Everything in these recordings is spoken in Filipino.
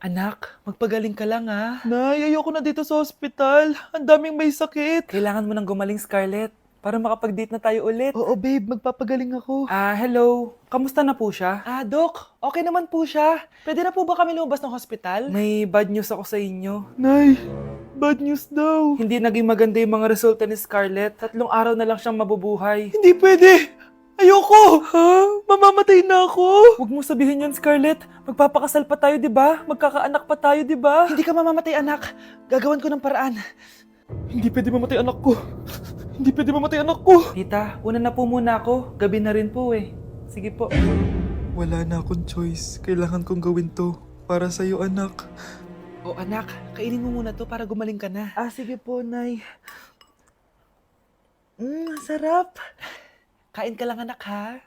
Anak, magpagaling ka lang ha. Nay, ayoko na dito sa ospital. Ang daming may sakit. Kailangan mo nang gumaling, Scarlett, para makapag-date na tayo ulit. Oo, babe. Magpapagaling ako. Hello. Kamusta na po siya? Doc. Okay naman po siya. Pwede na po ba kami lumabas ng hospital? May bad news ako sa inyo. Nay, bad news daw. Hindi naging maganda yung mga resulta ni Scarlett. 3 araw na lang siyang mabubuhay. Hindi pwede! Ayoko! Ha? Mamamatay na ako! Huwag mo sabihin yun, Scarlett. Magpapakasal pa tayo, di ba? Magkakaanak pa tayo, di ba? Hindi ka mamamatay, anak. Gagawan ko ng paraan. Hindi pwede mamatay anak ko. Hindi pwede mamatay anak ko. Tita, una na po muna ako. Gabi na rin po eh. Sige po. Wala na akong choice. Kailangan kong gawin to. Para sa'yo, anak. O anak, kainin mo muna to para gumaling ka na. Sige po, Nay. Sarap. Kain ka lang, anak, ha?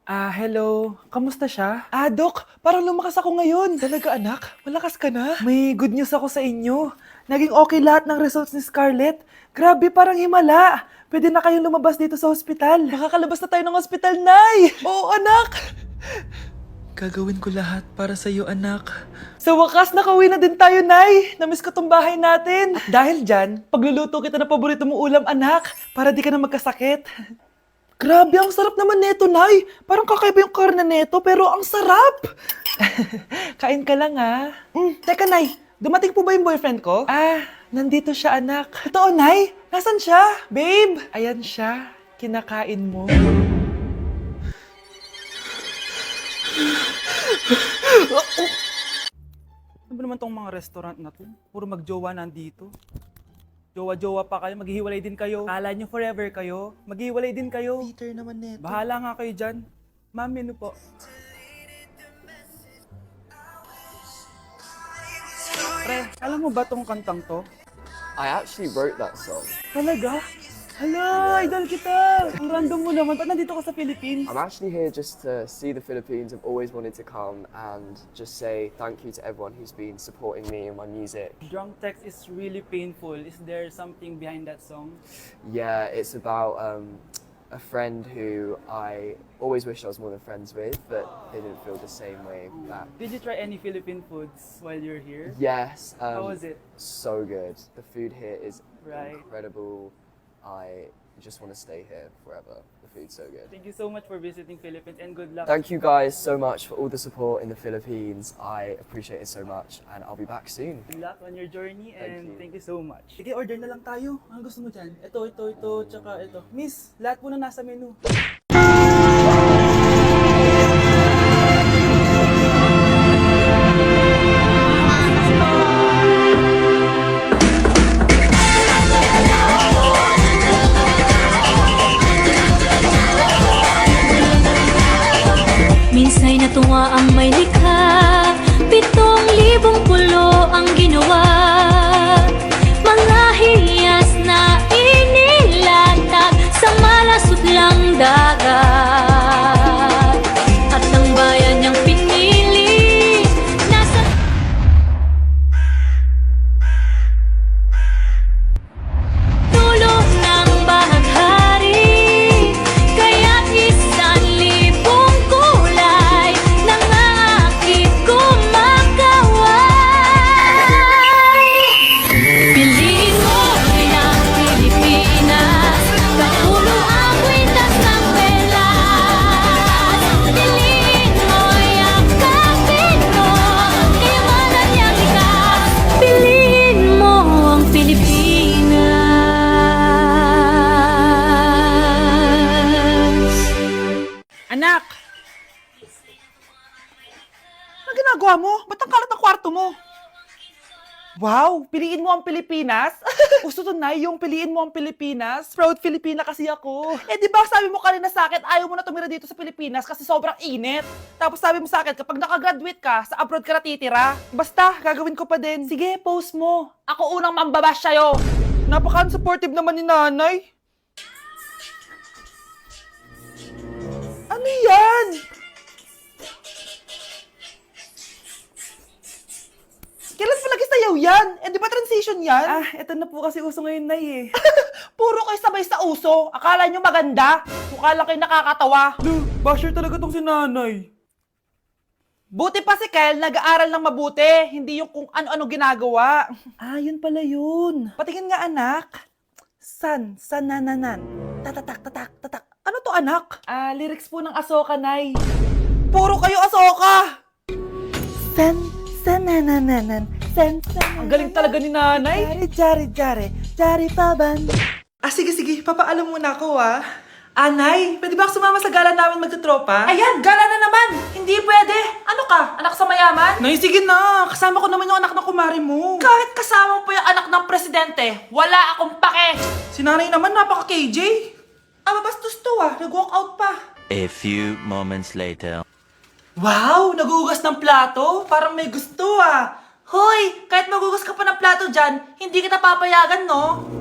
Hello. Kamusta siya? Doc, parang lumakas ako ngayon. Talaga, anak? Malakas ka na? May good news ako sa inyo. Naging okay lahat ng results ni Scarlett. Grabe, parang himala. Pwede na kayong lumabas dito sa ospital. Makakalabas na tayo ng ospital, Nay! Oo, anak! Gagawin ko lahat para sa iyo, anak. Sa wakas, nakauwi na din tayo, Nay. Namiss ko tong bahay natin. At dahil dyan, pagluluto kita ng paborito mong ulam, anak, para di ka na magkasakit. Grabe, ang sarap naman neto, Nay. Parang kakaiba yung karne neto, pero ang sarap. Kain ka lang, ha? Teka, Nay. Dumating po ba yung boyfriend ko? Nandito siya, anak. Totoo, Nay? Nasaan siya? Babe! Ayan siya. Kinakain mo. Ano ba naman tong mga restaurant na to? Puro magjowa nandito. Jowa-jowa pa kayo, maghihiwalay din kayo. Akala nyo forever kayo, maghihiwalay din kayo. Peter naman neto. Bahala nga kayo dyan. Ma'am, menu po. Pre, alam mo ba tong kantang to? I actually wrote that song. Talaga? Hala, idol kita! Ang random mo naman. Ba't nandito ka sa Philippines? I'm actually here just to see the Philippines. I've always wanted to come and just say thank you to everyone who's been supporting me and my music. Drunk text is really painful. Is there something behind that song? Yeah, it's about a friend who I always wished I was more than friends with, but they didn't feel the same way back. Did you try any Philippine foods while you're here? Yes. How was it? So good. The food here is Right. incredible. I just want to stay here forever. The food's so good. Thank you so much for visiting Philippines and good luck. Thank you guys so much for all the support in the Philippines. I appreciate it so much and I'll be back soon. Good luck on your journey and you. thank you so much. Sige, order na lang tayo. Ano gusto mo dyan? Ito, tsaka ito. Miss, lahat po na nasa menu. Minsa'y natuwa ang may likha, 7,000 pulo ang ginawa. Mga hiyas na inilatag sa malasutlang dagat. At ang bayan niyang pinili, nasa dulo ng bahaghari. Kaya't 1,000 kulay nangangakit kumakaway. Piliin mo rin ang Pilipinas, kapulo ang kwintas ng pelas. Piliin mo yakapin mo, kayamanan niyang likas. Piliin mo ang Pilipinas. Anak! Ano ginagawa mo? Ba't ang kalat ng kwarto mo? Wow! Piliin mo ang Pilipinas? Gusto to, Nay, yung piliin mo ang Pilipinas? Proud Filipina kasi ako. Di ba sabi mo kanina sa akin, ayaw mo na tumira dito sa Pilipinas kasi sobrang init. Tapos sabi mo sa akin, kapag nakagraduate ka, sa abroad ka na titira. Basta, gagawin ko pa din. Sige, post mo. Ako unang mambabash sa'yo. Napaka-unsupportive naman ni nanay. Ano yan? Kailan pa lagi sayaw yan? Di ba transition yan? Eto na po kasi uso ngayon, Nay eh. Puro kayo sabay sa uso. Akala nyo maganda? Mukha lang kayo nakakatawa. Basher talaga tong si nanay. Buti pa si Kyle, nag-aaral ng mabuti, hindi yung kung ano-ano ginagawa. Ah, yun pala yun. Patingin nga, anak. Sanananan. Tatatak, tatak, tatak. Ano to, anak? Ah, lyrics po ng Asoka, Nay. Puro kayo Asoka! Sanananan. Ang galing talaga ni nanay. Jari paban. Ah, sige, papaalam muna ako, Anay, pwede ba ako sumama sa gala namin magtutropa? Ayan, gala na naman! Hindi pwede! Ano ka? Anak sa mayaman? Nay, sige na! Kasama ko naman yung anak ng kumari mo. Kahit kasama mo pa yung anak ng presidente, wala akong pake! Si nanay naman, napaka-KJ. Bastos to nag-walk out pa. A few moments later. Wow, nagugas ng plato? Parang may gusto Hoy, kahit magugas ka pa ng plato dyan, hindi kita papayagan, no?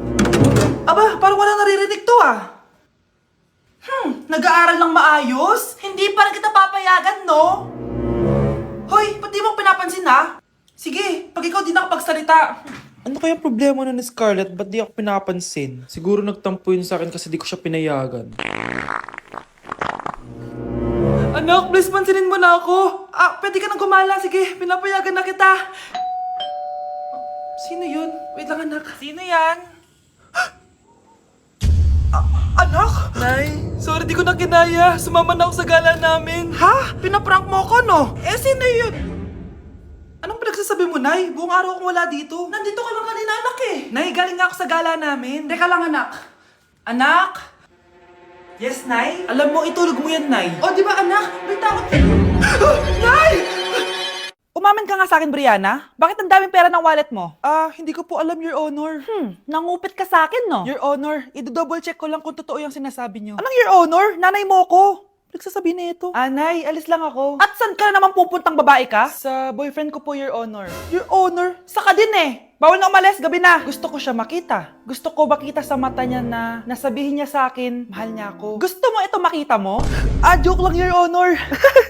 Parang wala naririnig to nag-aaral ng maayos? Hindi pa rin kita papayagan, no? Hoy, ba't di mo pinapansin, Sige, pag ikaw di nakapagsalita. Ano kaya problema na ni Scarlett? Ba't di ako pinapansin? Siguro nagtampo yun sa akin kasi di ko siya pinayagan. Anak, please pansinin mo na ako. Pwede ka nang gumala. Sige, pinapayagan na kita. Sino yun? Wait lang, anak. Sino yan? Anak? Nay, sorry di ko na kinaya. Sumama na ako sa gala namin. Ha? Pinaprank mo ko, no? Sino yun? Anong pinagsasabi mo, Nay? Buong araw akong wala dito. Nandito ka lang kanina, anak Nay, galing nga ako sa gala namin. Teka lang, anak. Anak? Yes, Nay? Alam mo, itulog mo yan, Nay. Di ba, anak? May takot. Nay! Umamin ka nga sa akin, Brianna. Bakit ang daming pera ng wallet mo? Hindi ko po alam, Your Honor. Nangupit ka sa akin, no? Your Honor, i-double check ko lang kung totoo yung sinasabi niyo. Anong Your Honor? Nanay mo ko. Nagsasabi na ito. Nay, alis lang ako. At saan ka na naman pupuntang babae ka? Sa boyfriend ko po, Your Honor. Your Honor? Saka din Bawal na umalis, gabi na. Gusto ko siya makita. Gusto ko makita sa mata niya na nasabihin niya sa akin, mahal niya ako. Gusto mo ito makita mo? Joke lang, Your Honor.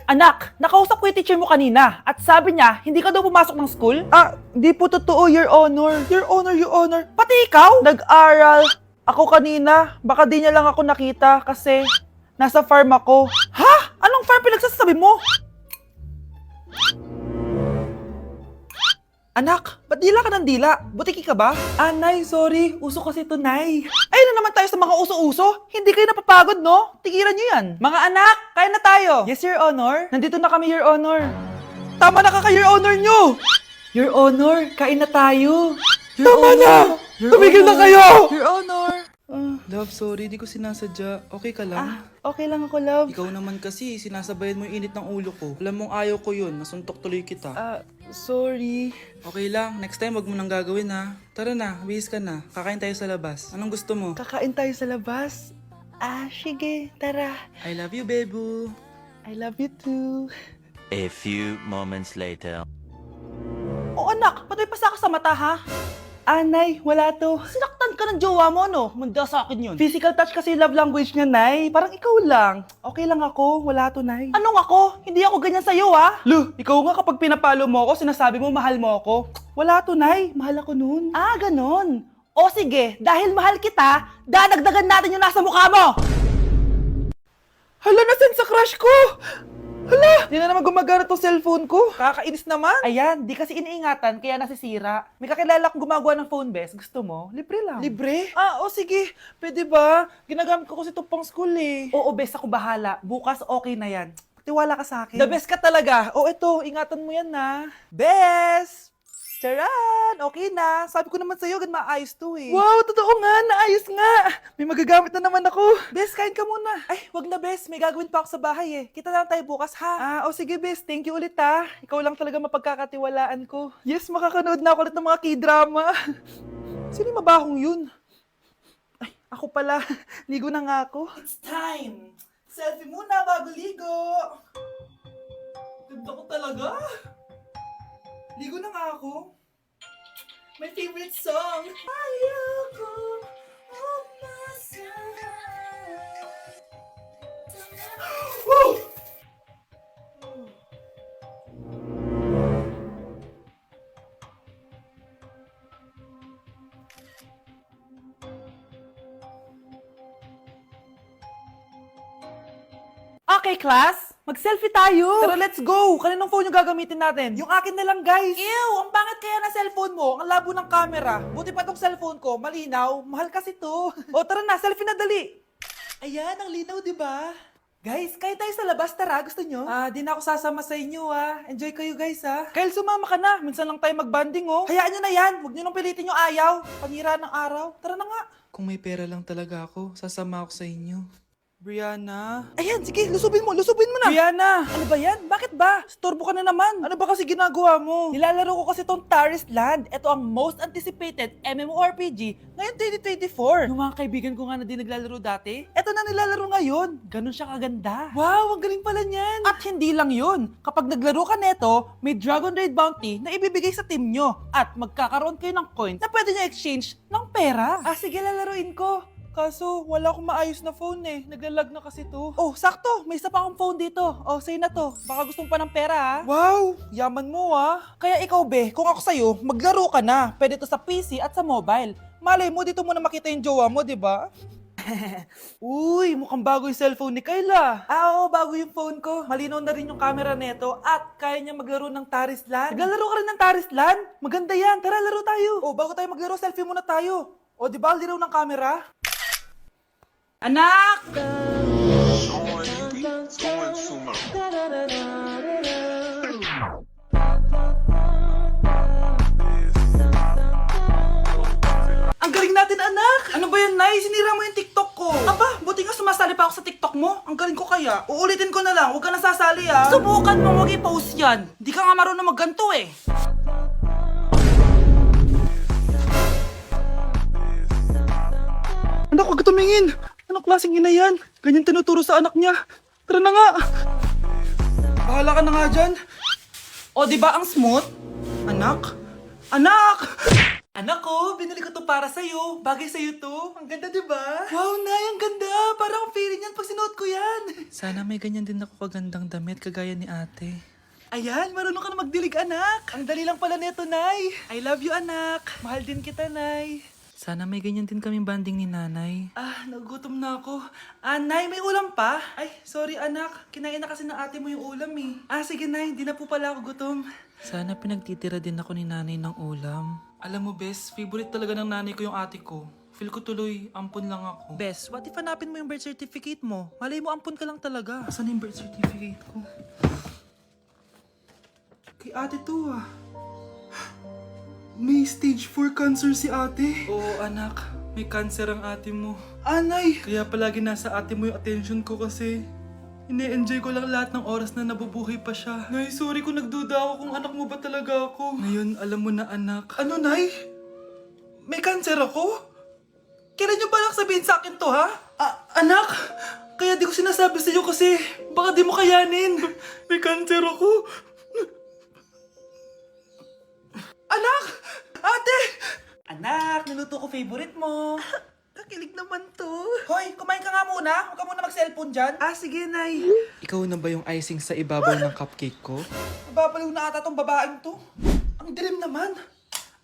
Anak, nakausap ko yung teacher mo kanina at sabi niya, hindi ka daw pumasok ng school? Di po totoo, Your Honor. Your Honor, Your Honor. Pati ikaw? Nag-aral. Ako kanina, baka di niya lang ako nakita kasi nasa farm ako. Ha? Anong farm pinagsasabi mo? Anak, ba't dila ka ng dila? Butiki ka ba? Nay, sorry. Uso kasi ito, Nay. Ayun na naman tayo sa mga uso-uso. Hindi kayo napapagod, no? Tigilan nyo yan. Mga anak, kain na tayo. Yes, Your Honor. Nandito na kami, Your Honor. Tama na ka, Your Honor nyo. Your Honor, kain na tayo. Tama na! Tumigil na kayo! Your Honor. Love, sorry. Di ko sinasadya. Okay ka lang? Okay lang ako, love. Ikaw naman kasi, sinasabayan mo yung init ng ulo ko. Alam mong ayaw ko yun. Nasuntok tuloy kita. Sorry. Okay lang. Next time, wag mo nang gagawin, ha? Tara na. Bihis ka na. Kakain tayo sa labas. Anong gusto mo? Kakain tayo sa labas? Sige. Tara. I love you, Bebu. I love you too. A few moments later. Anak. Ba't may pasa ka sa mata, ha? Nay, wala to. Sinaktan ka ng jowa mo, no? Manda sa akin yun. Physical touch kasi love language niya, Nay. Parang ikaw lang. Okay lang ako. Wala to, Nay. Anong ako? Hindi ako ganyan sa'yo, Lu, ikaw nga kapag pinapalo mo ako, sinasabi mo mahal mo ako. Wala to, Nay. Mahal ako nun. Ganon. O sige, dahil mahal kita, dadagdagan natin yung nasa mukha mo. Hala, nasan sa crush ko? Hala! Di na naman gumagana tong cellphone ko. Kakainis naman. Ayan, di kasi iniingatan, kaya nasisira. May kakilala akong gumagawa ng phone best. Gusto mo? Libre lang. Libre? Sige. Pwede ba? Ginagamit ko kasi ito pang school Oo, best. Ako bahala. Bukas okay na yan. Tiwala ka sa akin. The best ka talaga. Ito. Ingatan mo yan, na. Best! Charan! Okay na. Sabi ko naman sa'yo, gan maayos to Wow, totoo nga. Naayos nga. May magagamit na naman ako. Bes, kain ka muna. Wag na, Bes. May gagawin pa ako sa bahay Kita na lang tayo bukas, ha? Sige, Bes. Thank you ulit, ha. Ikaw lang talaga mapagkakatiwalaan ko. Yes, makakanood na ako ulit ng mga K-drama. Sino yung mabahong yun? Ako pala. Ligo na nga ako. It's time. Selfie muna bago ligo. Ganda ko talaga. Ligo na nga ako. My favorite song. Ayoko Woo! Okay, class. Mag-selfie tayo! Tara, let's go! Kaninong phone yung gagamitin natin? Yung akin na lang, guys! Ew! Ang pangit kaya na cellphone mo? Ang labo ng camera. Buti pa tong cellphone ko, malinaw. Mahal kasi to. O, tara na, selfie na dali! Ayan, ang linaw, di ba? Guys, kayo tayo sa labas, tara. Gusto nyo? Di na ako sasama sa inyo, Enjoy kayo, guys, Kyle, sumama ka na. Minsan lang tayo magbanding, Hayaan nyo na yan. Huwag nyo nang pilitin yung ayaw. Panira ng araw. Tara na nga. Kung may pera lang talaga ako, sasama ako sa inyo. Brianna? Ayan, sige, lusubin mo na. Brianna! Ano ba yan? Bakit ba? Storbo ka na naman. Ano ba kasi ginagawa mo? Nilalaro ko kasi tong Taris Land. Ito ang most anticipated MMORPG ngayon 2024. Yung mga kaibigan ko nga na di naglalaro dati, eto na nilalaro ngayon. Ganun siya kaganda. Wow, ang galing pala niyan. At hindi lang yun. Kapag naglaro ka neto, may Dragon Raid Bounty na ibibigay sa team nyo. At magkakaroon kayo ng coins na pwede nyo exchange ng pera. Sige, lalaruin ko. Kaso, wala akong maayos na phone Naglalag na kasi to. Oh, sakto! May isa pa akong phone dito. Oh, sa'yo na to. Baka gusto mo pa ng pera, Wow! Yaman mo, Kaya ikaw, be, kung ako sa'yo, maglaro ka na. Pwede to sa PC at sa mobile. Malay mo, dito mo na makita yung jowa mo, di ba? Uy, mukhang bago yung cellphone ni Kayla. Oo, bago yung phone ko. Malinaw na rin yung camera neto at kaya niya maglaro ng Taris Land. Naglalaro ka rin ng Taris Land? Maganda yan. Tara, laro tayo. Oh, bago tayo maglaro, selfie muna tayo. O, di ba, linaw ng camera? Anak! Ang galing natin, anak! Ano ba yan, Nay? Sinira mo yung TikTok ko. Aba, buti nga sumasali pa ako sa TikTok mo. Ang galing ko kaya. Uulitin ko na lang. Huwag ka nasasali, Subukan mo, huwag i-post yan. Di ka nga marunong magganto, Anak, huwag ka tumingin! Anong klaseng ina yan? Ganyan tinuturo sa anak niya. Tara na nga! Bahala ka na nga dyan. O, di ba ang smooth? Anak? Anak! Anak ko, binili ko to para sa'yo. Bagay sa'yo to. Ang ganda, di ba? Wow, Nay, ang ganda. Parang ang feeling yan pag sinuot ko yan. Sana may ganyan din ako kagandang damit kagaya ni ate. Ayan, marunong ka na magdilig, anak. Ang dali lang pala nito, Nay. I love you, anak. Mahal din kita, Nay. Sana may ganyan din kaming banding ni nanay. Nagugutom na ako. Nay, may ulam pa? Ay, sorry anak. Kinain na kasi ng ate mo yung ulam Sige Nay, hindi na po pala ako gutom. Sana pinagtitira din ako ni nanay ng ulam. Alam mo, Bes, favorite talaga ng nanay ko yung ate ko. Feel ko tuloy, ampun lang ako. Bes, what if hanapin mo yung birth certificate mo? Malay mo, ampun ka lang talaga. Saan yung birth certificate ko? Kay ate to May stage 4 cancer si ate. Oo, anak. May cancer ang ate mo. Anay! Kaya palagi nasa ate mo yung attention ko kasi ine-enjoy ko lang lahat ng oras na nabubuhay pa siya. Nay, sorry kung nagduda ako kung anak mo ba talaga ako. Ngayon, alam mo na, anak. Ano, Nay? May cancer ako? Kailan niyo ba lang sabihin sa akin to, anak! Kaya di ko sinasabi sa iyo kasi baka di mo kayanin. May cancer ako. Anak! Ate! Anak, niluto ko favorite mo. Kakilig naman to. Hoy, kumain ka nga muna. Huwag ka muna mag-cellphone dyan. Sige, Nay. Ikaw na ba yung icing sa ibabaw ng cupcake ko? Nababaliw na ata tong babaeng to. Ang dilim naman.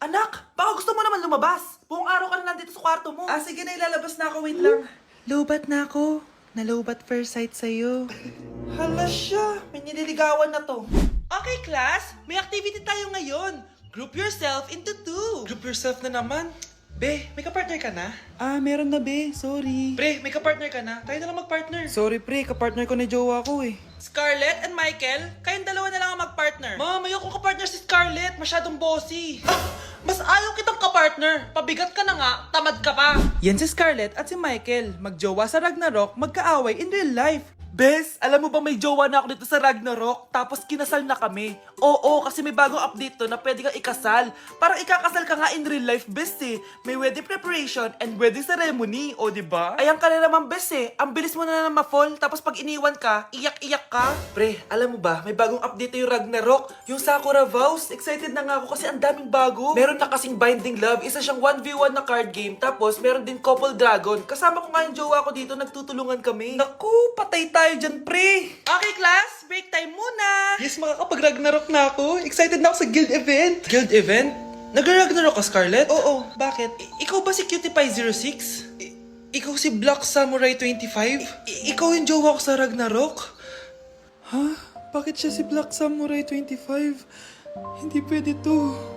Anak, baka gusto mo naman lumabas. Buong araw ka na nandito sa kwarto mo. Sige na, ilalabas na ako. Wait lang. Lobat na ako. Nalobat first sight sa'yo. Hala siya. May nililigawan na to. Okay, class. May activity tayo ngayon. Group yourself into 2. Group yourself na naman? Be, may kapartner ka na? Meron na, be. Sorry. Pre, may kapartner ka na? Tayo na lang magpartner. Sorry, pre. Kapartner ko ni jowa ko, Scarlett and Michael, kayong dalawa na lang ang magpartner. Mama, ayoko kapartner si Scarlett. Masyadong bossy. Mas ayaw kitang kapartner. Pabigat ka na nga, tamad ka pa. Yan si Scarlett at si Michael. Magjowa sa Ragnarok, magkaaway in real life. Bes, alam mo ba may jowa na ako dito sa Ragnarok? Tapos kinasal na kami. Oo, kasi may bagong update to na pwede kang ikasal. Parang ikakasal ka nga in real life, bes May wedding preparation and wedding ceremony, o diba? Ayan ka na naman, bes Ang bilis mo na ma-fall, tapos pag iniwan ka, iyak-iyak ka. Pre, alam mo ba, may bagong update yung Ragnarok. Yung Sakura Vows. Excited na nga ako kasi ang daming bago. Meron na kasing Binding Love, isa siyang 1v1 na card game. Tapos meron din Couple Dragon. Kasama ko nga yung jowa ko dito, nagtutulungan kami. Naku, patay tayo dyan, pre. Okay, class, break time muna. Yes, makakapag-Ragnarok na ako. Excited na ako sa guild event. Guild event? Nag-Ragnarok ka, Scarlett? Oo, bakit? Ikaw ba si Cutie Pie 06? Ikaw si Black Samurai 25? Ikaw yung jowa ko sa Ragnarok? Ha? Bakit siya si Black Samurai 25? Hindi pwede to.